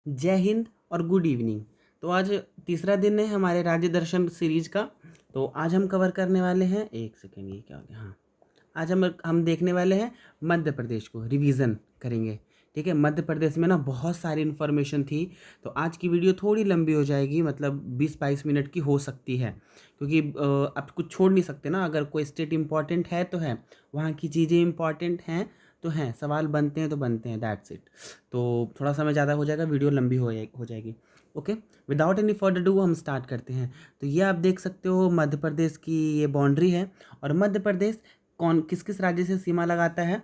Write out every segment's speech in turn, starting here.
जय हिंद और good evening. तो आज तीसरा दिन है हमारे राज्य दर्शन सीरीज का। तो आज हम कवर करने वाले हैं, एक सेकेंड, ये क्या हो गया, हाँ, आज हम देखने वाले हैं मध्य प्रदेश को, रिवीजन करेंगे। ठीक है, मध्य प्रदेश में ना बहुत सारी इन्फॉर्मेशन थी, तो आज की वीडियो थोड़ी लंबी हो जाएगी, मतलब 20-22 मिनट की हो सकती है, क्योंकि अब कुछ छोड़ नहीं सकते ना। अगर कोई स्टेट इम्पॉर्टेंट है तो है, वहाँ की चीज़ें इम्पॉर्टेंट हैं तो हैं, सवाल बनते हैं तो बनते हैं, दैट्स इट। तो थोड़ा समय ज़्यादा हो जाएगा, वीडियो लंबी हो जाएगी। Okay, without any further do हम स्टार्ट करते हैं। तो ये आप देख सकते हो मध्य प्रदेश की ये बाउंड्री है। और मध्य प्रदेश कौन किस किस राज्य से सीमा लगाता है?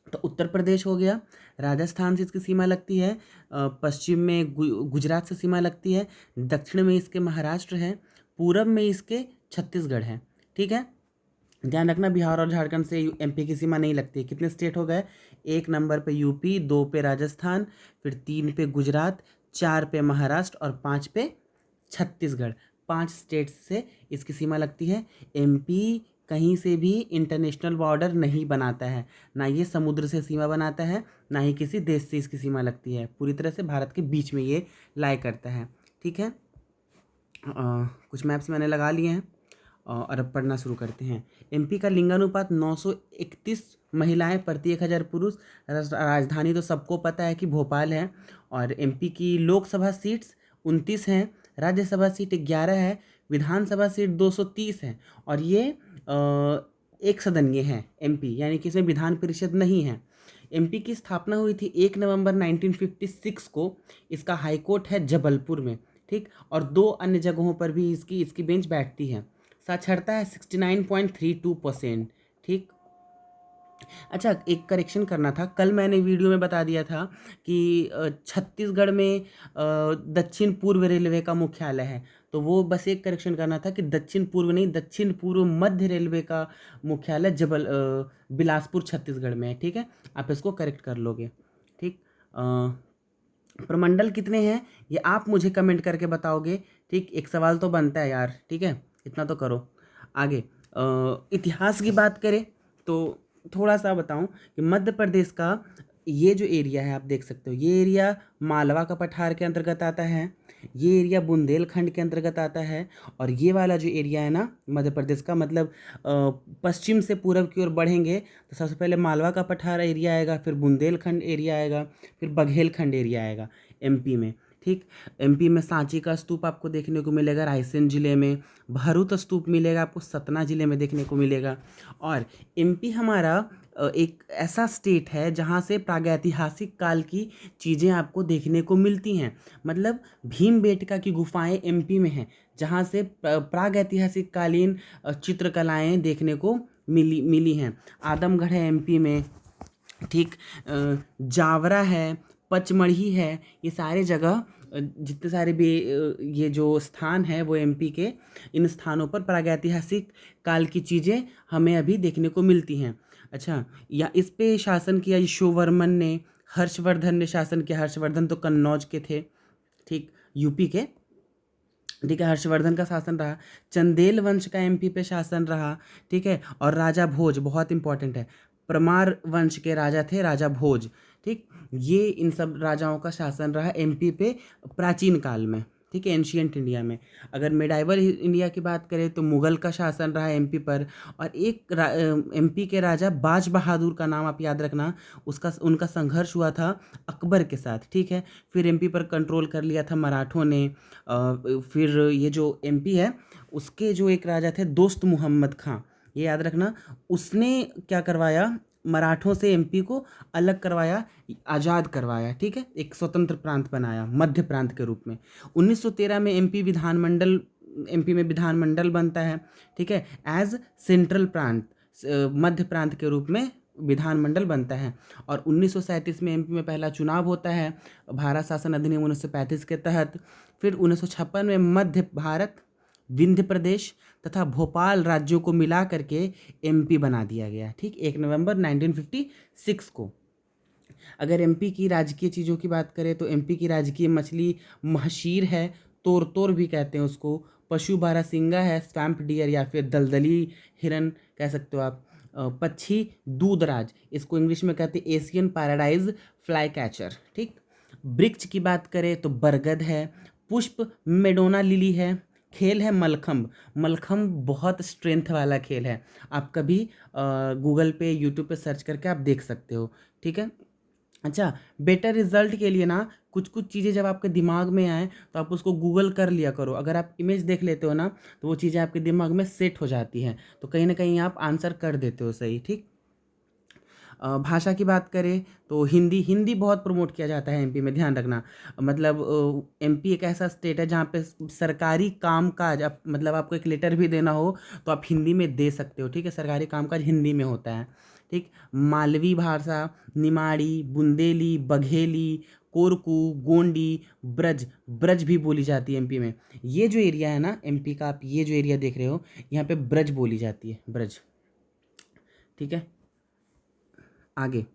तो उत्तर प्रदेश हो गया, राजस्थान से इसकी सीमा लगती है, पश्चिम में गुजरात से सीमा लगती है, दक्षिण में इसके महाराष्ट्र है, पूरब में इसके छत्तीसगढ़ है। ठीक है, ध्यान रखना बिहार और झारखंड से एमपी की सीमा नहीं लगती है। कितने स्टेट हो गए? 1 नंबर पे यूपी, 2 पे राजस्थान, फिर 3 पे गुजरात, 4 पे महाराष्ट्र और 5 पे छत्तीसगढ़। 5 स्टेट से इसकी सीमा लगती है। एमपी कहीं से भी इंटरनेशनल बॉर्डर नहीं बनाता है, ना ये समुद्र से सीमा बनाता है, ना ही किसी देश से इसकी सीमा लगती है। पूरी तरह से भारत के बीच में ये लाई करता है। ठीक है, कुछ मैप्स मैंने लगा लिए हैं और अब पढ़ना शुरू करते हैं। एमपी का लिंगानुपात 931 महिलाएं प्रति 1000 पुरुष। राजधानी तो सबको पता है कि भोपाल है। और एमपी की लोकसभा सीट्स 29 हैं, राज्यसभा सीट 11 है, विधानसभा सीट 230 है। और ये एक सदनीय है एमपी, यानी कि इसमें विधान परिषद नहीं है। एमपी की स्थापना हुई थी 1 नवंबर 1956 को। इसका हाईकोर्ट है जबलपुर में। ठीक, और 2 अन्य जगहों पर भी इसकी इसकी बेंच बैठती है। साक्षरता है 69.32%। ठीक, अच्छा, एक करेक्शन करना था। कल मैंने वीडियो में बता दिया था कि छत्तीसगढ़ में दक्षिण पूर्व रेलवे का मुख्यालय है। तो वो बस एक करेक्शन करना था कि दक्षिण पूर्व नहीं, दक्षिण पूर्व मध्य रेलवे का मुख्यालय बिलासपुर छत्तीसगढ़ में है। ठीक है, आप इसको करेक्ट कर लोगे। ठीक, प्रमंडल कितने हैं ये आप मुझे कमेंट करके बताओगे। ठीक, एक सवाल तो बनता है यार। ठीक है, इतना तो करो। आगे इतिहास की बात करें तो थोड़ा सा बताऊं कि मध्य प्रदेश का ये जो एरिया है, आप देख सकते हो, ये एरिया मालवा का पठार के अंतर्गत आता है, ये एरिया बुंदेलखंड के अंतर्गत आता है। और ये वाला जो एरिया है ना मध्य प्रदेश का, मतलब पश्चिम से पूरब की ओर बढ़ेंगे तो सबसे पहले मालवा का पठार एरिया आएगा, फिर बुंदेलखंड एरिया आएगा, फिर बघेलखंड एरिया आएगा एमपी में। ठीक, एमपी में सांची का स्तूप आपको देखने को मिलेगा रायसेन जिले में, भरूच स्तूप मिलेगा आपको सतना जिले में देखने को मिलेगा। और एमपी हमारा एक ऐसा स्टेट है जहाँ से प्रागैतिहासिक काल की चीज़ें आपको देखने को मिलती हैं। मतलब भीमबेटका की गुफाएं एमपी में हैं, जहाँ से प्रागैतिहासिक कालीन चित्रकलाएं देखने को मिली हैं। आदमगढ़ है एमपी में। ठीक, जावरा है, पचमढ़ी है, ये सारे जगह जितने सारे भी ये जो स्थान है वो एमपी के, इन स्थानों पर प्रागैतिहासिक काल की चीज़ें हमें अभी देखने को मिलती हैं। अच्छा, या इस पे शासन किया यशोवर्मन ने, हर्षवर्धन ने शासन किया। हर्षवर्धन तो कन्नौज के थे, ठीक, यूपी के। ठीक है, हर्षवर्धन का शासन रहा। चंदेल वंश का एमपी पे शासन रहा। ठीक है, और राजा भोज बहुत इंपॉर्टेंट है, परमार वंश के राजा थे राजा भोज। ठीक, ये इन सब राजाओं का शासन रहा एमपी पे प्राचीन काल में। ठीक है, एंशियंट इंडिया में। अगर मिडाइवल इंडिया की बात करें तो मुगल का शासन रहा एमपी पर। और एक एमपी के राजा बाज बहादुर का नाम आप याद रखना, उनका संघर्ष हुआ था अकबर के साथ। ठीक है, फिर एमपी पर कंट्रोल कर लिया था मराठों ने। फिर ये जो एमपी है उसके जो एक राजा थे दोस्त मोहम्मद खां, ये याद रखना, उसने क्या करवाया, मराठों से एमपी को अलग करवाया, आज़ाद करवाया। ठीक है, एक स्वतंत्र प्रांत बनाया मध्य प्रांत के रूप में। 1913 में एमपी में विधानमंडल बनता है। ठीक है, एज सेंट्रल प्रांत, मध्य प्रांत के रूप में विधानमंडल बनता है। और 1937 में एमपी में पहला चुनाव होता है भारत शासन अधिनियम 1935 के तहत। फिर 1956 में मध्य भारत, विंध्य प्रदेश तथा भोपाल राज्यों को मिला करके एमपी बना दिया गया। ठीक, 1 नवंबर 1956 को। अगर एमपी की राजकीय चीज़ों की बात करें तो एमपी की राजकीय मछली महशीर है, तोर तोर भी कहते हैं उसको। पशु बारहसिंगा है, स्वैम्प डियर या फिर दलदली हिरन कह सकते हो आप। पक्षी दूधराज, इसको इंग्लिश में कहते हैं एशियन पैराडाइज फ्लाई कैचर। ठीक, वृक्ष की बात करें तो बरगद है। पुष्प मेडोना लिली है। खेल है मलखम्ब। मलखम्ब बहुत स्ट्रेंथ वाला खेल है, आप कभी गूगल पे यूट्यूब पे सर्च करके आप देख सकते हो, ठीक है। अच्छा, बेटर रिजल्ट के लिए ना कुछ कुछ चीज़ें जब आपके दिमाग में आए तो आप उसको गूगल कर लिया करो। अगर आप इमेज देख लेते हो ना तो वो चीज़ें आपके दिमाग में सेट हो जाती हैं, तो कहीं ना कहीं आप आंसर कर देते हो सही, ठीक। भाषा की बात करें तो हिंदी हिंदी बहुत प्रमोट किया जाता है एमपी में, ध्यान रखना। मतलब एमपी एक ऐसा स्टेट है जहाँ पे सरकारी कामकाज, आप मतलब आपको एक लेटर भी देना हो तो आप हिंदी में दे सकते हो, ठीक है। सरकारी कामकाज हिंदी में होता है, ठीक। मालवी भाषा, निमाड़ी, बुंदेली, बघेली, कोरकू, गोंडी, ब्रज, ब्रज भी बोली जाती है एमपी में। ये जो एरिया है ना एमपी का, आप ये जो एरिया देख रहे हो यहाँ पे ब्रज बोली जाती है, ब्रज, ठीक है। आगे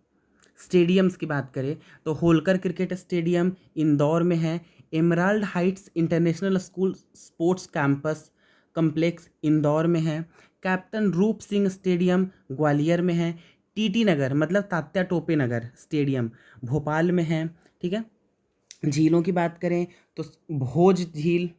स्टेडियम्स की बात करें तो होलकर क्रिकेट स्टेडियम इंदौर में है। Emerald Heights international school sports campus complex Indore में है। कैप्टन रूप सिंह स्टेडियम ग्वालियर में है। टीटी नगर मतलब तात्या टोपे नगर स्टेडियम भोपाल में है, ठीक है। झीलों की बात करें तो भोज झील,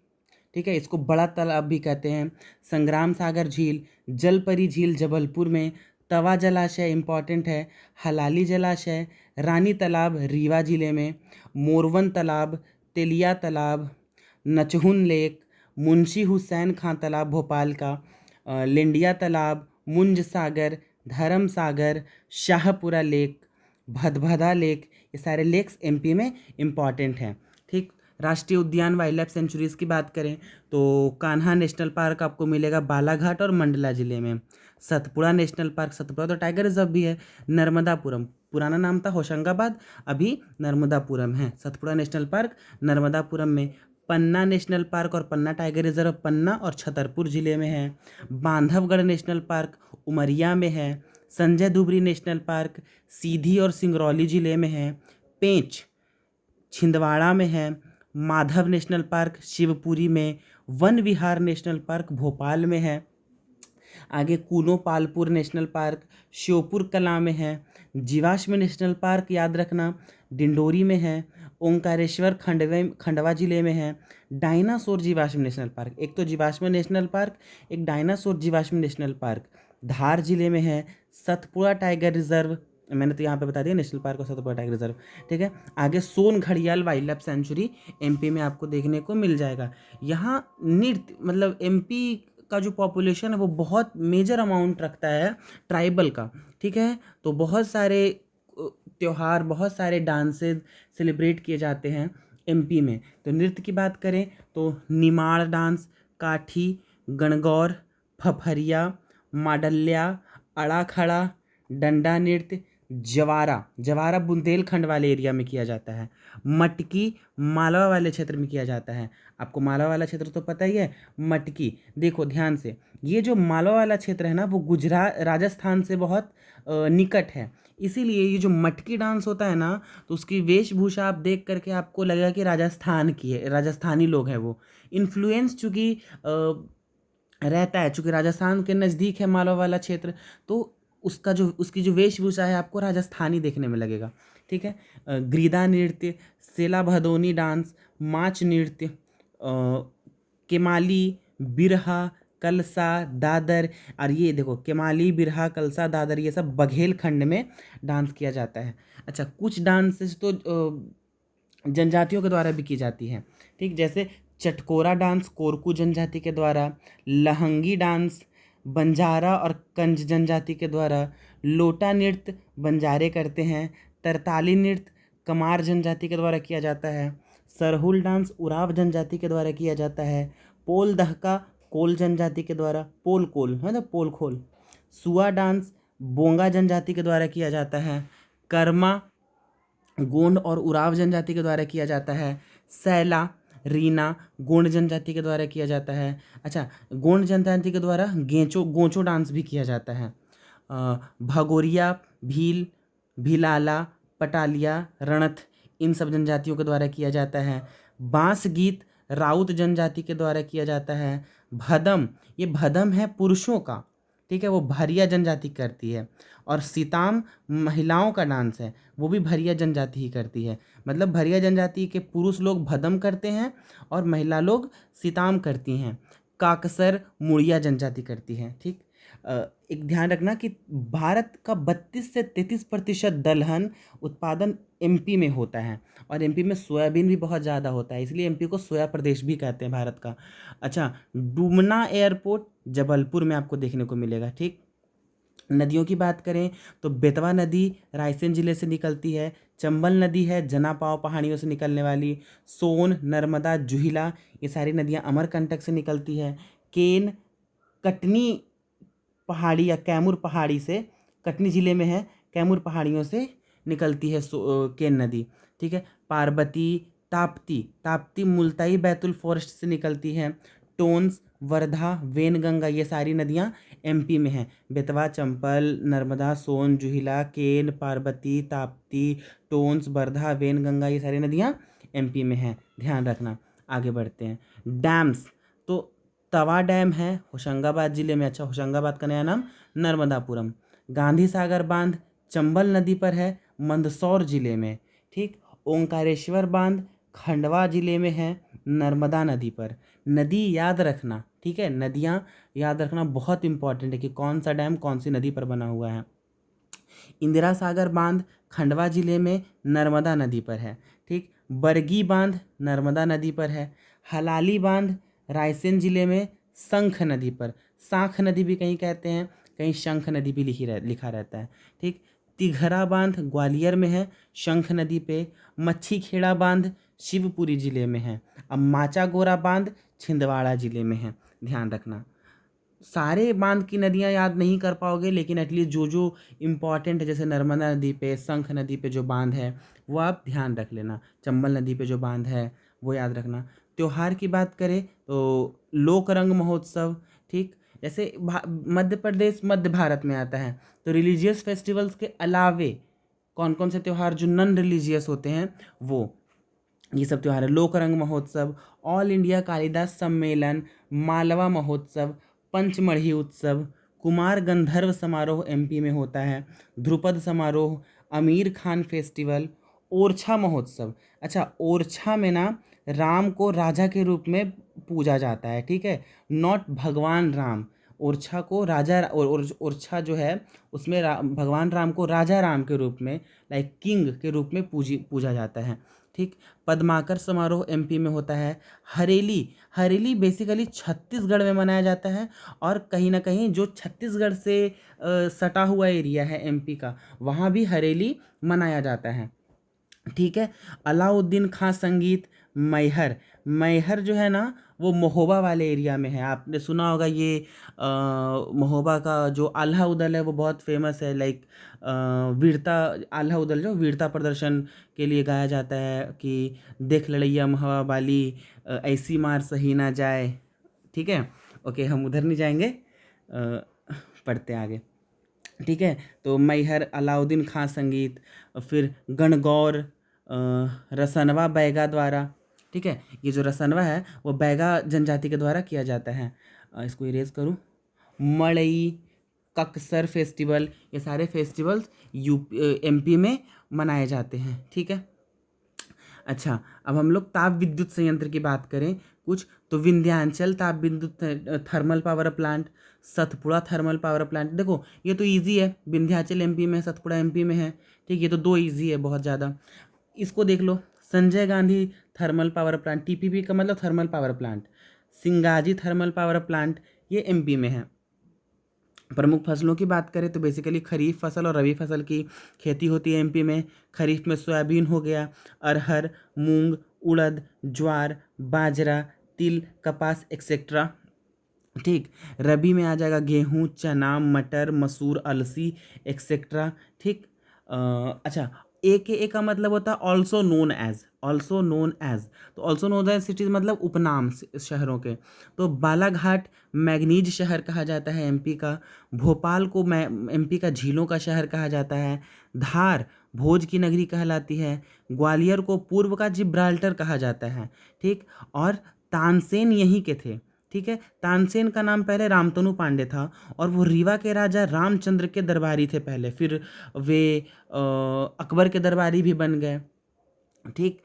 ठीक है, इसको बड़ा तालाब भी कहते हैं। संग्राम सागर झील, जलपरी झील जबलपुर में। तवा जलाशय इम्पॉर्टेंट है। हलाली जलाशय, रानी तालाब रीवा जिले में। मोरवन तालाब, तेलिया तालाब, नचहुन लेक, मुंशी हुसैन खां तालाब भोपाल का, लेंडिया तालाब, मुंज सागर, धर्म सागर, शाहपुरा लेक, भदभदा लेक, ये सारे लेक्स एमपी में इम्पॉर्टेंट हैं, ठीक। राष्ट्रीय उद्यान वाइल्ड लाइफ सेंचुरीज़ की बात करें तो कान्हा नेशनल पार्क आपको मिलेगा बालाघाट और मंडला जिले में। सतपुड़ा नेशनल पार्क, सतपुड़ा तो टाइगर रिजर्व भी है। नर्मदापुरम, पुराना नाम था होशंगाबाद, अभी नर्मदापुरम है। सतपुड़ा नेशनल पार्क नर्मदापुरम में। पन्ना नेशनल पार्क और पन्ना टाइगर रिजर्व पन्ना और छतरपुर जिले में है। बांधवगढ़ नेशनल पार्क उमरिया में है। संजय दुबरी नेशनल पार्क सीधी और सिंगरौली जिले में है। पेंच छिंदवाड़ा में है। माधव नेशनल पार्क शिवपुरी में। वन विहार नेशनल पार्क भोपाल में है। आगे कूनो पालपुर नेशनल पार्क श्योपुर कला में है। जीवाश्म नेशनल पार्क याद रखना डिंडोरी में है। ओंकारेश्वर खंडवा जिले में है। डायनासोर जीवाश्म नेशनल पार्क, एक तो जीवाश्म नेशनल पार्क, एक डायनासोर जीवाश्म नेशनल पार्क धार जिले में है। सतपुड़ा टाइगर रिजर्व, मैंने तो यहाँ पे बता दिया नेशनल पार्क और सतपुड़ा टाइगर रिजर्व, ठीक है। आगे सोन घड़ियाल वाइल्ड लाइफ सेंचुरी एमपी में आपको देखने को मिल जाएगा। यहाँ नृत्य मतलब एमपी का जो पॉपुलेशन है वो बहुत मेजर अमाउंट रखता है ट्राइबल का, ठीक है। तो बहुत सारे त्यौहार, बहुत सारे डांसेस सेलिब्रेट किए जाते हैं एमपी में। तो नृत्य की बात करें तो निमाड़ डांस, काठी, गणगौर, फफरिया, माडल्या, अड़ा खड़ा, डंडा नृत्य, जवारा, जवारा बुंदेलखंड वाले एरिया में किया जाता है। मटकी मालवा वाले क्षेत्र में किया जाता है। आपको मालवा वाला क्षेत्र तो पता ही है। मटकी देखो ध्यान से, ये जो मालवा वाला क्षेत्र है ना वो गुजरात राजस्थान से बहुत निकट है, इसीलिए ये जो मटकी डांस होता है ना तो उसकी वेशभूषा आप देख करके आपको लगेगा कि राजस्थान की है, राजस्थानी लोग हैं वो। इन्फ्लुएंस चूँकि रहता है, चूँकि राजस्थान के नज़दीक है मालवा वाला क्षेत्र, तो उसकी जो वेशभूषा है आपको राजस्थानी देखने में लगेगा, ठीक है। ग्रीदा नृत्य, सेला भदोनी डांस, माच नृत्य, केमाली, बिरहा, कलसा, दादर, और ये देखो केमाली, बिरहा, कलसा, दादर ये सब बघेलखंड में डांस किया जाता है। अच्छा, कुछ डांसेस तो जनजातियों के द्वारा भी की जाती हैं, ठीक। जैसे चटकोरा डांस कोरकू जनजाति के द्वारा, लहंगी डांस बंजारा और कंज जनजाति के द्वारा, लोटा नृत्य बंजारे करते हैं, तरताली नृत्य कमार जनजाति के द्वारा किया जाता है, सरहुल डांस उराव जनजाति के द्वारा किया जाता है, पोल दहका कोल जनजाति के द्वारा, पोल कोल है ना, पोल खोल, सुआ डांस बोंगा जनजाति के द्वारा किया जाता है, कर्मा गोंड और उराव जनजाति के द्वारा किया जाता है, सैला रीना गोंड जनजाति के द्वारा किया जाता है। अच्छा, गोंड जनजाति के द्वारा गोंचो डांस भी किया जाता है। भगोरिया, भील, भिलाला, पटालिया, रणथ इन सब जनजातियों के द्वारा किया जाता है। बांस गीत राउत जनजाति के द्वारा किया जाता है। भदम, ये भदम है पुरुषों का, ठीक है, वो भरिया जनजाति करती है। और सिताम महिलाओं का डांस है, वो भी भरिया जनजाति ही करती है। मतलब भरिया जनजाति के पुरुष लोग भदम करते हैं और महिला लोग सिताम करती हैं। काकसर मुड़िया जनजाति करती है। ठीक, एक ध्यान रखना कि भारत का 32 से 33% दलहन उत्पादन एमपी में होता है, और एमपी में सोयाबीन भी बहुत ज़्यादा होता है, इसलिए एमपी को सोया प्रदेश भी कहते हैं भारत का। अच्छा, डुमना एयरपोर्ट जबलपुर में आपको देखने को मिलेगा। ठीक, नदियों की बात करें तो बेतवा नदी रायसेन जिले से निकलती है। चंबल नदी है जनापाव पहाड़ियों से निकलने वाली। सोन, नर्मदा, जुहिला, ये सारी नदियां अमरकंटक से निकलती है। केन कटनी पहाड़ी या कैमूर पहाड़ी से, कटनी जिले में है, कैमूर पहाड़ियों से निकलती है केन नदी। ठीक है, पार्वती, ताप्ती, ताप्ती मुल्ताई बैतुल फॉरेस्ट से निकलती है। टोन्स, वर्धा, वेनगंगा, ये सारी नदियाँ एमपी में हैं। बेतवा, चंबल, नर्मदा, सोन, जुहिला, केन, पार्वती, ताप्ती, टोन्स, वर्धा, वेनगंगा, ये सारी नदियाँ एमपी में हैं, ध्यान रखना। आगे बढ़ते हैं। डैम्स, तो तवा डैम है होशंगाबाद जिले में। अच्छा, होशंगाबाद का नया नाम नर्मदापुरम। गांधी सागर बांध चंबल नदी पर है, मंदसौर जिले में। ठीक, ओंकारेश्वर बांध खंडवा जिले में है, नर्मदा नदी पर। नदी याद रखना, ठीक है, नदियाँ याद रखना बहुत इंपॉर्टेंट है कि कौन सा डैम कौन सी नदी पर बना हुआ है। इंदिरा सागर बांध खंडवा जिले में नर्मदा नदी पर है। ठीक, बरगी बांध नर्मदा नदी पर है। हलाली बांध रायसेन जिले में शंख नदी पर, शांख नदी भी कहीं कहते हैं, कहीं शंख नदी भी लिखा रहता है। ठीक, तिघरा बांध ग्वालियर में है, शंख नदी पे। मच्छी खेड़ा बांध शिवपुरी जिले में है। अब माचा गोरा बांध छिंदवाड़ा जिले में है, ध्यान रखना। सारे बांध की नदियाँ याद नहीं कर पाओगे, लेकिन एटलीस्ट जो जो इम्पॉर्टेंट है, जैसे नर्मदा नदी पे, शंख नदी पे जो बांध है वो आप ध्यान रख लेना। चंबल नदी पे जो बांध है वो याद रखना। त्योहार की बात करें तो लोक रंग महोत्सव। ठीक, जैसे मध्य प्रदेश मध्य भारत में आता है, तो रिलीजियस फेस्टिवल्स के अलावे कौन कौन से त्यौहार जो नॉन रिलीजियस होते हैं वो ये सब त्यौहार है। लोक रंग महोत्सव, ऑल इंडिया कालिदास सम्मेलन, मालवा महोत्सव, पंचमढ़ी उत्सव, कुमार गंधर्व समारोह एमपी में होता है, ध्रुपद समारोह, आमिर खान फेस्टिवल, ओरछा महोत्सव। अच्छा, ओरछा में ना राम को राजा के रूप में पूजा जाता है। ठीक है, नॉट भगवान राम। ओरछा को राजा ओरछा जो है उसमें भगवान राम को राजा राम के रूप में, लाइक किंग के रूप में पूजा जाता है। ठीक, पद्माकर समारोह एमपी में होता है। हरेली, हरेली बेसिकली छत्तीसगढ़ में मनाया जाता है, और कहीं ना कहीं जो छत्तीसगढ़ से सटा हुआ एरिया है एमपी का, वहाँ भी हरेली मनाया जाता है। ठीक है, अलाउद्दीन खां संगीत मैहर, मैहर जो है ना वो महोबा वाले एरिया में है। आपने सुना होगा ये महोबा का जो आल्हा उदल है वो बहुत फेमस है। लाइक वीरता, आल्हा उदल जो वीरता प्रदर्शन के लिए गाया जाता है कि देख लड़ैया महोबा वाली, ऐसी मार सही ना जाए। ठीक है, ओके, हम उधर नहीं जाएंगे, पढ़ते आगे। ठीक है, तो मैहर, अलाउद्दीन खां संगीत, फिर गणगौर, रसनवा बैगा द्वारा। ठीक है, ये जो रसनवा है वो बैगा जनजाति के द्वारा किया जाता है। इसको इरेज करूँ। मड़ई, ककसर फेस्टिवल, ये सारे फेस्टिवल्स एमपी में मनाए जाते हैं। ठीक है, अच्छा, अब हम लोग ताप विद्युत संयंत्र की बात करें कुछ, तो विंध्याचल ताप विद्युत thermal power plant, Satpura thermal power plant. देखो ये तो इजी है, विंध्याचल एमपी में है, सतपुड़ा एमपी में है। ठीक, ये तो दो इजी है बहुत ज़्यादा। इसको देख लो, Sanjay Gandhi thermal power plant, TPP का मतलब thermal power plant. Singaji thermal power plant, ये एमपी में है। प्रमुख फसलों की बात करें तो बेसिकली खरीफ फसल और रबी फसल की खेती होती है एमपी में। खरीफ में सोयाबीन हो गया, अरहर, मूंग, उड़द, ज्वार, बाजरा, तिल, कपास एक्सेट्रा। ठीक, रबी में आ जाएगा गेहूं, चना, मटर, मसूर, अलसी एक्सेट्रा। ठीक, अच्छा, ए का मतलब होता है also known as, also known as, तो ऑल्सो नोन एज सिटीज मतलब उपनाम शहरों के। तो बालाघाट मैग्नीज शहर कहा जाता है एमपी का। भोपाल को एमपी का झीलों का शहर कहा जाता है। धार भोज की नगरी कहलाती है। ग्वालियर को पूर्व का जिब्राल्टर कहा जाता है। ठीक, और तानसेन यहीं के थे। ठीक है। तानसेन का नाम पहले रामतनु पांडे था और वो रीवा के राजा रामचंद्र के दरबारी थे पहले, फिर वे अकबर के दरबारी भी बन गए। ठीक।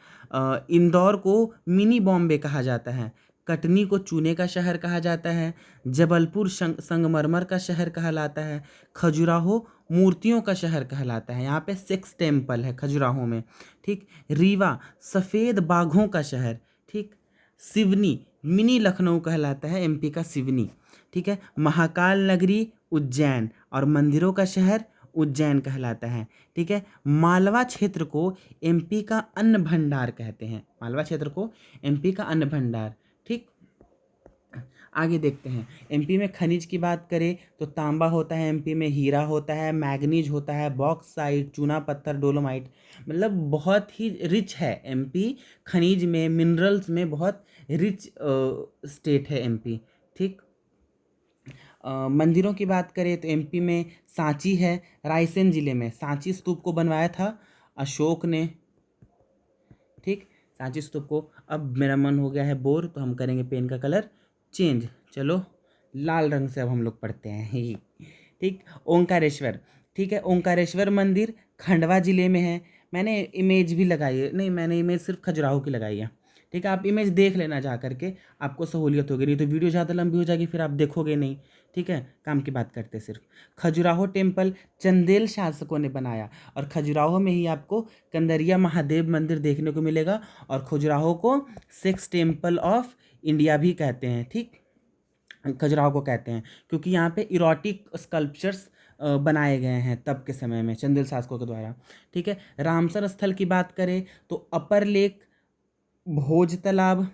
इंदौर को मिनी बॉम्बे कहा जाता है, कटनी को चूने का शहर कहा जाता है, जबलपुर संगमरमर का शहर कहलाता है, खजुराहो मूर्तियों का शहर कहलाता है, यहाँ पे 6 टेम्पल है खजुराहो में। ठीक। रीवा सफ़ेद बाघों का शहर। ठीक। सिवनी मिनी लखनऊ कहलाता है, एमपी का सिवनी। ठीक है। महाकाल नगरी उज्जैन और मंदिरों का शहर उज्जैन कहलाता है। ठीक है। मालवा क्षेत्र को एमपी का अन्न भंडार कहते हैं, मालवा क्षेत्र को एमपी का अन्न भंडार। ठीक। आगे देखते हैं, एमपी में खनिज की बात करें तो तांबा होता है, एमपी में हीरा होता है, मैग्नीज होता है, बॉक्साइट, चूना पत्थर, डोलोमाइट, मतलब बहुत ही रिच है एमपी खनिज में, मिनरल्स में बहुत रिच स्टेट है एमपी। ठीक। मंदिरों की बात करें तो एमपी में सांची है, रायसेन जिले में सांची स्तूप को बनवाया था अशोक ने। ठीक। सांची स्तूप को। अब मेरा मन हो गया है बोर, तो हम करेंगे पेन का कलर चेंज। चलो लाल रंग से अब हम लोग पढ़ते हैं। ठीक। ओंकारेश्वर। ठीक है। ओंकारेश्वर मंदिर खंडवा जिले में है। मैंने इमेज भी लगाई है, नहीं मैंने इमेज सिर्फ खजुराहो की लगाई है। ठीक है। आप इमेज देख लेना जा करके, आपको सहूलियत होगी, नहीं तो वीडियो ज़्यादा लंबी हो जाएगी, फिर आप देखोगे नहीं। ठीक है। काम की बात करते सिर्फ। खजुराहो टेम्पल चंदेल शासकों ने बनाया और खजुराहो में ही आपको कंदरिया महादेव मंदिर देखने को मिलेगा और खजुराहो को 6 टेम्पल ऑफ इंडिया भी कहते हैं। ठीक। खजुराहो को कहते हैं क्योंकि यहाँ पे इरोटिक स्कल्पचर्स बनाए गए हैं तब के समय में चंदेल शासकों के द्वारा। ठीक है। रामसर स्थल की बात करें तो अपर लेक, भोज तालाब,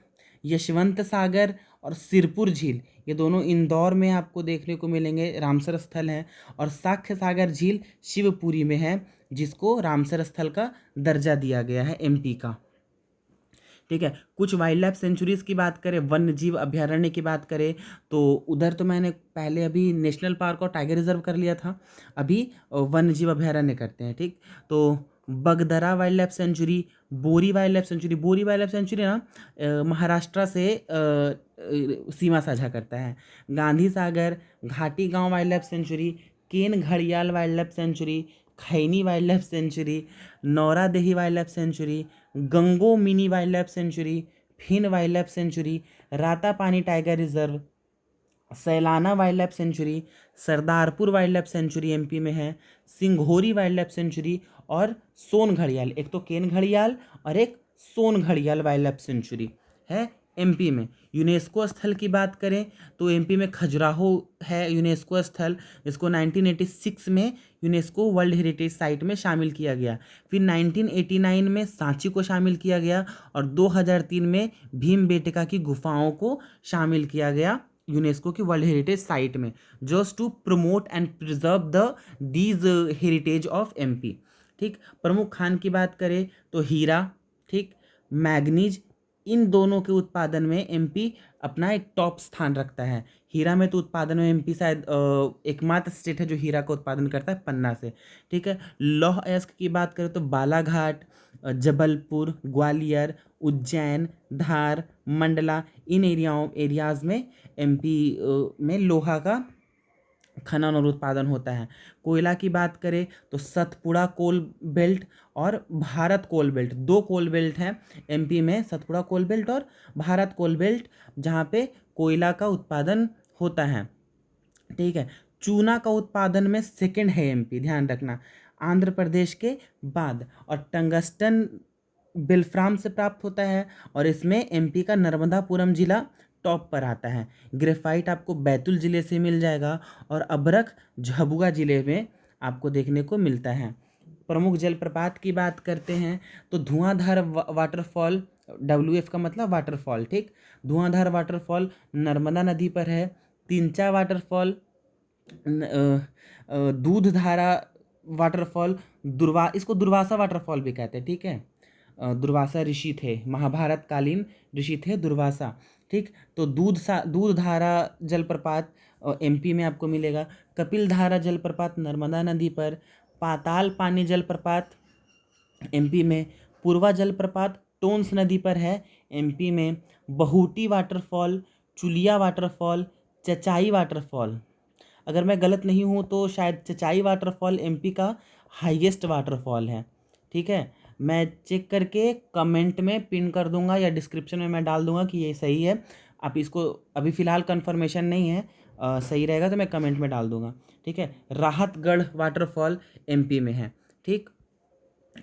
यशवंत सागर और सिरपुर झील, ये दोनों इंदौर में आपको देखने को मिलेंगे, रामसर स्थल हैं। और साख्य सागर झील शिवपुरी में है, जिसको रामसर स्थल का दर्जा दिया गया है एमपी का। ठीक है। कुछ वाइल्ड लाइफ सेंचुरीज की बात करें, वन्य जीव अभ्यारण्य की बात करें तो उधर तो मैंने पहले अभी नेशनल पार्क और टाइगर रिजर्व कर लिया था, अभी वन्य जीव अभ्यारण्य करते हैं। ठीक। तो बगदरा वाइल्ड लाइफ सेंचुरी, बोरी वाइल्ड लाइफ सेंचुरी, बोरी वाइल्ड लाइफ सेंचुरी ना महाराष्ट्र से सीमा साझा करता है। गांधी सागर, घाटी गांव वाइल्ड लाइफ सेंचुरी, केन घड़ियाल wild life sanctuary, Khaini wild life sanctuary, Nauradehi wild life sanctuary, Gango मिनी wild life sanctuary, Phen wild life sanctuary, Ratapani tiger reserve, Sailana wild life sanctuary, Sardarpur wild life sanctuary MP में है, सिंघोरी वाइल्ड लाइफ सेंचुरी और सोन घड़ियाल, एक तो केन घड़ियाल और एक सोन घड़ियाल वाइल्ड लाइफ सेंचुरी है एमपी में। यूनेस्को स्थल की बात करें तो एमपी में खजुराहो है यूनेस्को स्थल, जिसको 1986 में यूनेस्को वर्ल्ड हेरिटेज साइट में शामिल किया गया। फिर 1989 में सांची को शामिल किया गया और 2003 में भीमबेटका की गुफाओं को शामिल किया गया यूनेस्को की वर्ल्ड हेरिटेज साइट में, just to promote and preserve the these heritage of MP. ठीक। प्रमुख खान की बात करें तो हीरा, ठीक, मैग्नीज, इन दोनों के उत्पादन में एमपी अपना एक टॉप स्थान रखता है। हीरा में तो उत्पादन में एमपी शायद एकमात्र स्टेट है जो हीरा का उत्पादन करता है पन्ना से। ठीक है। लौह अयस्क की बात करें तो बालाघाट, जबलपुर, ग्वालियर, उज्जैन, धार, मंडला, इन एरियाज़ में एमपी में लोहा का खनन और उत्पादन होता है। कोयला की बात करें तो सतपुड़ा कोल बेल्ट और भारत कोल बेल्ट, 2 कोल बेल्ट हैं एमपी में, सतपुड़ा कोल बेल्ट और भारत कोल बेल्ट, जहाँ पे कोयला का उत्पादन होता है। ठीक है। चूना का उत्पादन में सेकंड है एमपी, ध्यान रखना, आंध्र प्रदेश के बाद। और टंगस्टन बिल्फ्राम से प्राप्त होता है और इसमें एमपी का नर्मदापुरम जिला टॉप पर आता है। ग्रेफाइट आपको बैतूल ज़िले से मिल जाएगा और अभ्रक झाबुआ ज़िले में आपको देखने को मिलता है। प्रमुख जलप्रपात की बात करते हैं तो धुआंधार वाटरफॉल, WF का मतलब वाटरफॉल, ठीक, धुआंधार वाटरफॉल नर्मदा नदी पर है। तिंचा वाटरफॉल, दूधधारा वाटरफॉल, इसको दुर्वासा वाटरफॉल भी कहते हैं। ठीक है। दुर्वासा ऋषि थे, महाभारत कालीन ऋषि थे दुर्वासा। ठीक। तो दूधधारा जलप्रपात एमपी में आपको मिलेगा। कपिलधारा जलप्रपात नर्मदा नदी पर। पाताल पानी जलप्रपात एमपी में। पूर्वा जलप्रपात टोन्स नदी पर है एमपी में। बहूटी वाटरफॉल चुलिया वाटरफॉल, चचाई वाटरफॉल। अगर मैं गलत नहीं हूँ तो शायद चचाई वाटरफॉल एमपी का हाईएस्ट वाटरफॉल है। ठीक है, मैं चेक करके कमेंट में पिन कर दूंगा या डिस्क्रिप्शन में मैं डाल दूंगा कि ये सही है। आप इसको अभी फ़िलहाल कंफर्मेशन नहीं है, सही रहेगा तो मैं कमेंट में डाल दूंगा। ठीक है, राहतगढ़ वाटरफॉल एमपी में है। ठीक,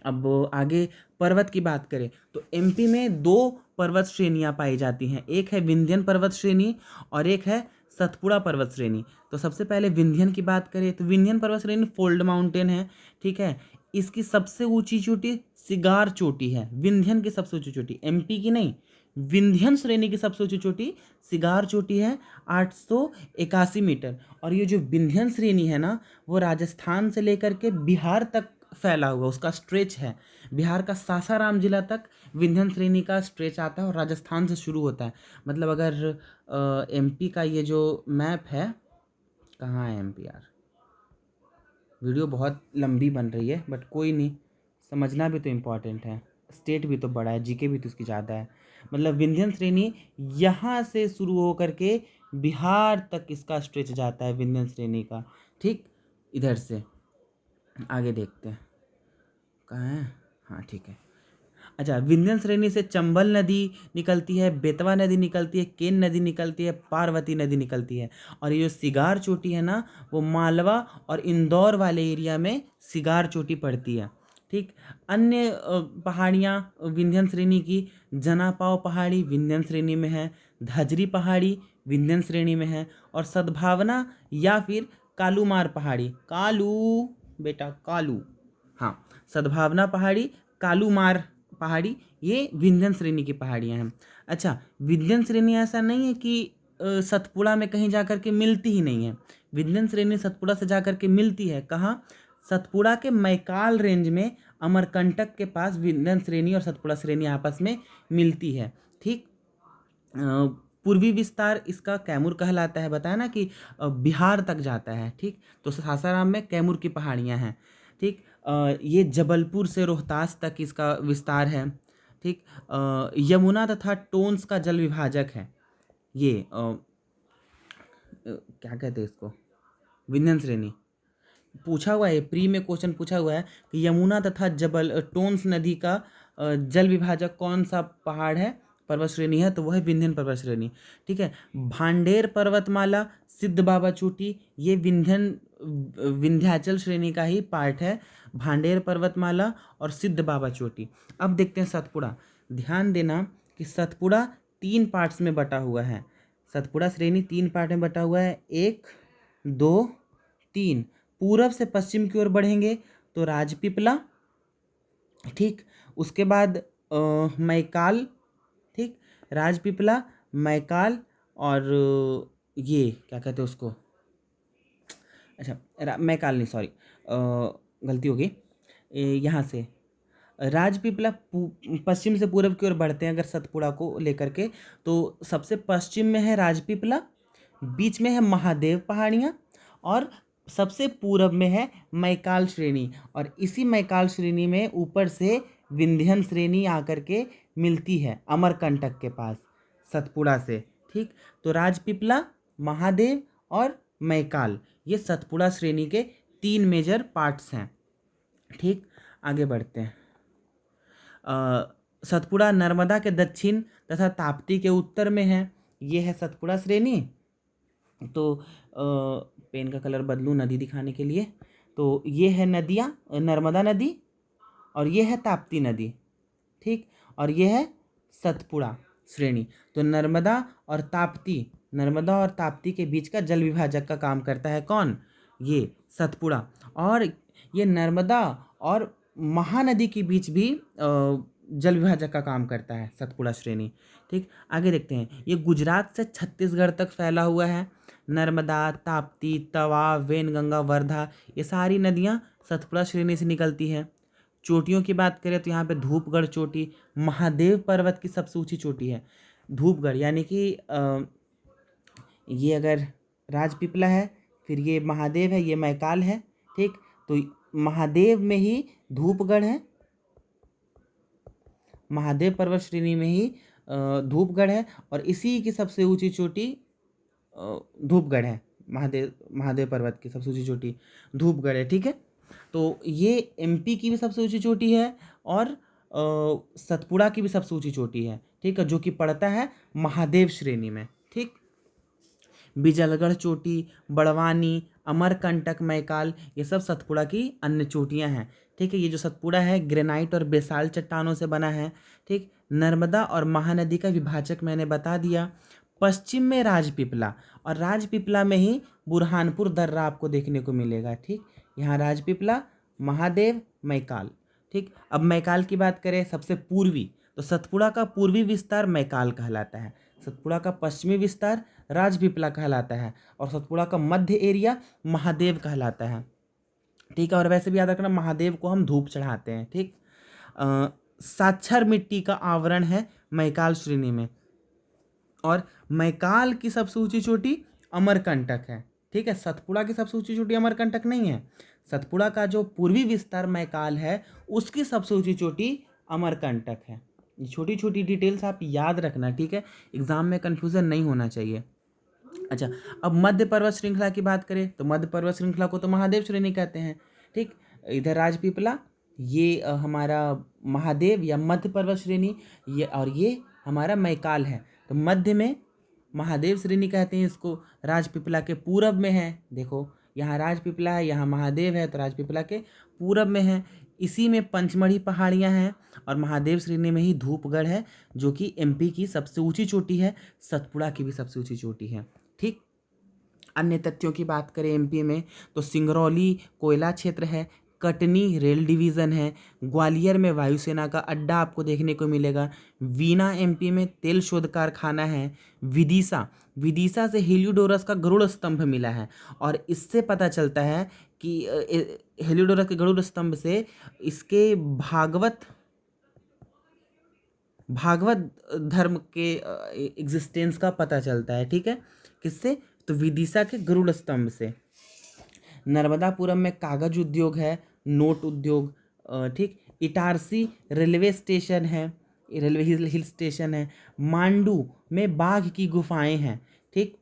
अब आगे पर्वत की बात करें तो एमपी में दो पर्वत श्रेणियां पाई जाती हैं, एक है विंध्यन पर्वत श्रेणी और एक है सतपुड़ा पर्वत श्रेणी। तो सबसे पहले विंध्यन की बात करें तो विंध्यन पर्वत श्रेणी फोल्ड माउंटेन है। ठीक है, इसकी सबसे ऊंची चोटी सिगार चोटी है। विंध्यन की सबसे ऊंची चोटी, एमपी की नहीं, विंध्यन श्रेणी की सबसे ऊंची चोटी सिगार चोटी है, 881 मीटर। और ये जो विंध्यन श्रेणी है ना, वो राजस्थान से लेकर के बिहार तक फैला हुआ उसका स्ट्रेच है। बिहार का सासाराम जिला तक विंध्यन श्रेणी का स्ट्रेच आता है और राजस्थान से शुरू होता है। मतलब अगर एमपी का ये जो मैप है, कहाँ है एमपी यार, वीडियो बहुत लंबी बन रही है बट कोई नहीं, समझना भी तो इम्पॉर्टेंट है, स्टेट भी तो बड़ा है, जीके भी तो इसकी ज़्यादा है। मतलब विंध्यन श्रेणी यहाँ से शुरू होकर के बिहार तक इसका स्ट्रेच जाता है विंध्यन श्रेणी का। ठीक, इधर से आगे देखते हैं कहाँ है, हाँ ठीक है। अच्छा, विंध्यन श्रेणी से चंबल नदी निकलती है, बेतवा नदी निकलती है, केन नदी निकलती है, पार्वती नदी निकलती है। और ये जो सिगार चोटी है ना, वो मालवा और इंदौर वाले एरिया में सिगार चोटी पड़ती है। ठीक, अन्य पहाड़ियाँ विंध्यन श्रेणी की, जनापाव पहाड़ी विंध्यन श्रेणी में है, धजरी पहाड़ी विंध्यन श्रेणी में है, और सद्भावना या फिर कालूमार पहाड़ी, कालू बेटा कालू, हाँ, सद्भावना पहाड़ी, कालूमार पहाड़ी, ये विंध्यन श्रेणी की पहाड़ियाँ हैं। अच्छा, विंध्यन श्रेणी ऐसा नहीं है कि सतपुड़ा में कहीं जा कर के मिलती ही नहीं है। विंध्यन श्रेणी सतपुड़ा से जा कर के मिलती है। कहाँ? सतपुड़ा के मैकाल रेंज में अमरकंटक के पास विंध्यन श्रेणी और सतपुड़ा श्रेणी आपस में मिलती है। ठीक, पूर्वी विस्तार इसका कैमूर कहलाता है, बताया ना कि बिहार तक जाता है। ठीक, तो सासाराम में कैमूर की पहाड़ियाँ हैं। ठीक, ये जबलपुर से रोहतास तक इसका विस्तार है। ठीक, यमुना तथा टोन्स का जल विभाजक है ये, क्या कहते हैं इसको, विंध्यन श्रेणी। पूछा हुआ है, प्री में क्वेश्चन पूछा हुआ है कि यमुना तथा टोन्स नदी का जल विभाजक कौन सा पहाड़ है, पर्वत श्रेणी है, तो वह है विंध्यन पर्वत श्रेणी। ठीक है, भांडेर पर्वतमाला, सिद्ध बाबा चोटी, ये विंध्याचल श्रेणी का ही पार्ट है, भांडेर पर्वतमाला और सिद्ध बाबा चोटी। अब देखते हैं सतपुड़ा। ध्यान देना कि सतपुड़ा 3 पार्ट्स में बटा हुआ है। सतपुड़ा श्रेणी 3 पार्ट में बटा हुआ है, 1 2 3। पूरब से पश्चिम की ओर बढ़ेंगे तो राजपीपला, ठीक, उसके बाद मैकाल, ठीक, राजपीपला, मैकाल, और ये क्या कहते हैं उसको, अच्छा मैकाल नहीं, सॉरी, गलती हो गई। यहाँ से राजपीपला पश्चिम से पूरब की ओर बढ़ते हैं अगर सतपुड़ा को लेकर के, तो सबसे पश्चिम में है राजपीपला, बीच में है महादेव पहाड़ियाँ, और सबसे पूरब में है मैकाल श्रेणी। और इसी मैकाल श्रेणी में ऊपर से विंध्यन श्रेणी आकर के मिलती है अमरकंटक के पास सतपुड़ा से। ठीक, तो राजपीपला, महादेव और मैकाल, ये सतपुड़ा श्रेणी के 3 मेजर पार्ट्स हैं। ठीक, आगे बढ़ते हैं। सतपुड़ा नर्मदा के दक्षिण तथा ताप्ती के उत्तर में है। ये है सतपुड़ा श्रेणी। तो पेन का कलर बदलूँ नदी दिखाने के लिए, तो ये है नदियाँ, नर्मदा नदी, और ये है ताप्ती नदी। ठीक, और ये है सतपुड़ा श्रेणी। तो नर्मदा और ताप्ती के बीच का जल विभाजक का काम करता है कौन? ये सतपुड़ा। और ये नर्मदा और महानदी के बीच भी जल विभाजक का काम करता है सतपुड़ा श्रेणी। ठीक, आगे देखते हैं। ये गुजरात से छत्तीसगढ़ तक फैला हुआ है। नर्मदा, ताप्ती, तवा, वेनगंगा, वर्धा, ये सारी नदियाँ सतपुड़ा श्रेणी से निकलती हैं। चोटियों की बात करें तो यहाँ पे धूपगढ़ चोटी महादेव पर्वत की सबसे ऊंची चोटी है। धूपगढ़ यानी कि ये अगर राजपीपला है, फिर ये महादेव है, ये मैकाल है। ठीक, तो महादेव में ही धूपगढ़ है, महादेव पर्वत श्रेणी में ही धूपगढ़ है, और इसी की सबसे ऊंची चोटी धूपगढ़ है। महादेव पर्वत की सबसे ऊंची चोटी धूपगढ़ है, ठीक है। तो ये एमपी की भी सबसे ऊंची चोटी है, और सतपुड़ा की भी सबसे ऊंची चोटी है, ठीक है, जो कि पड़ता है महादेव श्रेणी में, ठीक। बिजलगढ़ चोटी, बड़वानी, अमरकंटक, मैकाल, ये सब सतपुड़ा की अन्य चोटियां हैं, ठीक है। ये जो सतपुड़ा है ग्रेनाइट और बेसाल्ट चट्टानों से बना है, ठीक। नर्मदा और महानदी का विभाजक मैंने बता दिया। पश्चिम में राजपीपला, और राजपीपला में ही बुरहानपुर दर्रा आपको देखने को मिलेगा, ठीक। यहाँ राजपीपला, महादेव, मैकाल, ठीक। अब मैकाल की बात करें सबसे पूर्वी, तो सतपुड़ा का पूर्वी विस्तार मैकाल कहलाता है, सतपुड़ा का पश्चिमी विस्तार राजपीपला कहलाता है, और सतपुड़ा का मध्य एरिया महादेव कहलाता है, ठीक है। और वैसे भी याद रखना, महादेव को हम धूप चढ़ाते हैं, ठीक। साक्षर मिट्टी का आवरण है मैकाल श्रेणी में, और मैकाल की सबसे ऊंची चोटी अमरकंटक है, ठीक है। सतपुड़ा की सबसे ऊंची चोटी अमरकंटक नहीं है, सतपुड़ा का जो पूर्वी विस्तार मैकाल है उसकी सबसे ऊंची चोटी अमरकंटक है। छोटी छोटी डिटेल्स आप याद रखना, ठीक है, एग्जाम में कन्फ्यूज़न नहीं होना चाहिए। अच्छा, अब मध्य पर्वत श्रृंखला की बात करें तो मध्य पर्वत श्रृंखला को तो महादेव श्रेणी कहते हैं, ठीक। इधर राजपीपला, ये हमारा महादेव या मध्य पर्वत श्रेणी, ये और ये हमारा मैकाल है। तो मध्य में महादेव श्रेणी कहते हैं इसको, राजपीपला के पूरब में है, देखो यहाँ राजपीपला है, यहाँ महादेव है, तो राजपीपला के पूरब में है। इसी में पंचमढ़ी पहाड़ियाँ हैं, और महादेव श्रेणी में ही धूपगढ़ है, जो कि एमपी की सबसे ऊंची चोटी है, सतपुड़ा की भी सबसे ऊंची चोटी है, ठीक। अन्य तथ्यों की बात करें एमपी में, तो सिंगरौली कोयला क्षेत्र है, कटनी रेल डिवीज़न है, ग्वालियर में वायुसेना का अड्डा आपको देखने को मिलेगा, वीना एमपी में तेल शोध कारखाना है, विदिशा से हेलियोडोरस का गरुड़ स्तंभ मिला है, और इससे पता चलता है कि हेलियोडोरस के गरुड़ स्तंभ से इसके भागवत धर्म के एग्जिस्टेंस का पता चलता है, ठीक है। किससे? तो विदिशा के गरुड़ स्तंभ से। नर्मदापुरम में कागज उद्योग है, नोट उद्योग, ठीक। इटारसी रेलवे स्टेशन है, रेलवे हिल स्टेशन है। मांडू में बाघ की गुफाएं हैं, ठीक।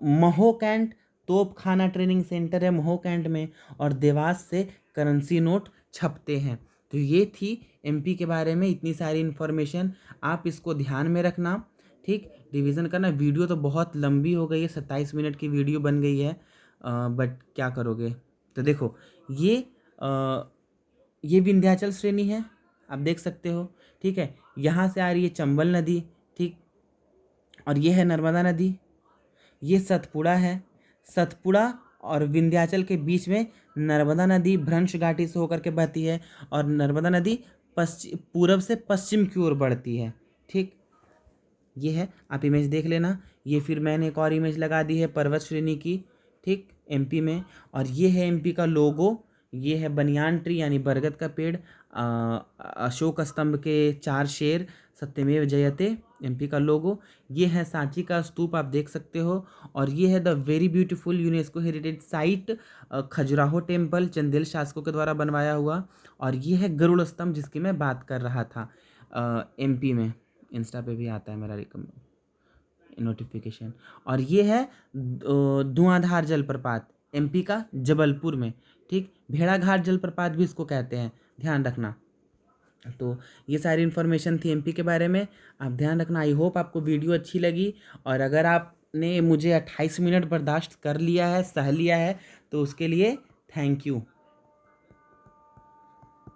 महो कैंट तोपखाना ट्रेनिंग सेंटर है महो कैंट में, और देवास से करेंसी नोट छपते हैं। तो ये थी एमपी के बारे में इतनी सारी इन्फॉर्मेशन, आप इसको ध्यान में रखना, ठीक। रिवीजन करना। वीडियो तो बहुत लंबी हो गई है, 27 मिनट की वीडियो बन गई है, बट क्या करोगे। तो देखो ये विंध्याचल श्रेणी है, आप देख सकते हो, ठीक है। यहाँ से आ रही है चंबल नदी, ठीक, और ये है नर्मदा नदी। ये सतपुड़ा है, सतपुड़ा और विंध्याचल के बीच में नर्मदा नदी भ्रंश घाटी से होकर के बहती है, और नर्मदा नदी पूरब से पश्चिम की ओर बढ़ती है, ठीक। ये है, आप इमेज देख लेना। ये फिर मैंने एक और इमेज लगा दी है पर्वत श्रेणी की, ठीक, एमपी में। और ये है एमपी का लोगो, ये है बनियान ट्री यानी बरगद का पेड़, अशोक स्तंभ के 4 शेर, सत्यमेव जयते, एमपी का लोगो। ये है सांची का स्तूप, आप देख सकते हो। और ये है the very beautiful UNESCO heritage site Khajuraho temple, Chandel शासकों के द्वारा बनवाया हुआ। और ये है गरुड़ स्तंभ जिसकी मैं बात कर रहा था, एमपी में। इंस्टा पे भी आता है मेरा नोटिफिकेशन। और ये है धुआंधार जलप्रपात, एमपी का जबलपुर में, ठीक। भेड़ाघाट जलप्रपात भी इसको कहते हैं, ध्यान रखना। तो ये सारी इन्फॉर्मेशन थी एमपी के बारे में, आप ध्यान रखना। आई होप आपको वीडियो अच्छी लगी, और अगर आपने मुझे 28 मिनट बर्दाश्त कर लिया है, सह लिया है, तो उसके लिए थैंक यू।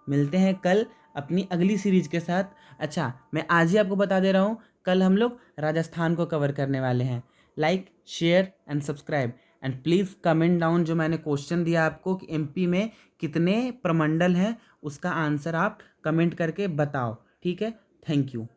मिलते हैं कल अपनी अगली सीरीज के साथ। अच्छा, मैं आज ही आपको बता दे रहा हूँ, कल हम लोग राजस्थान को कवर करने वाले हैं। Like, share and subscribe, and please comment down जो मैंने क्वेश्चन दिया आपको कि एमपी में कितने प्रमंडल हैं, उसका आंसर आप कमेंट करके बताओ, ठीक है। Thank you.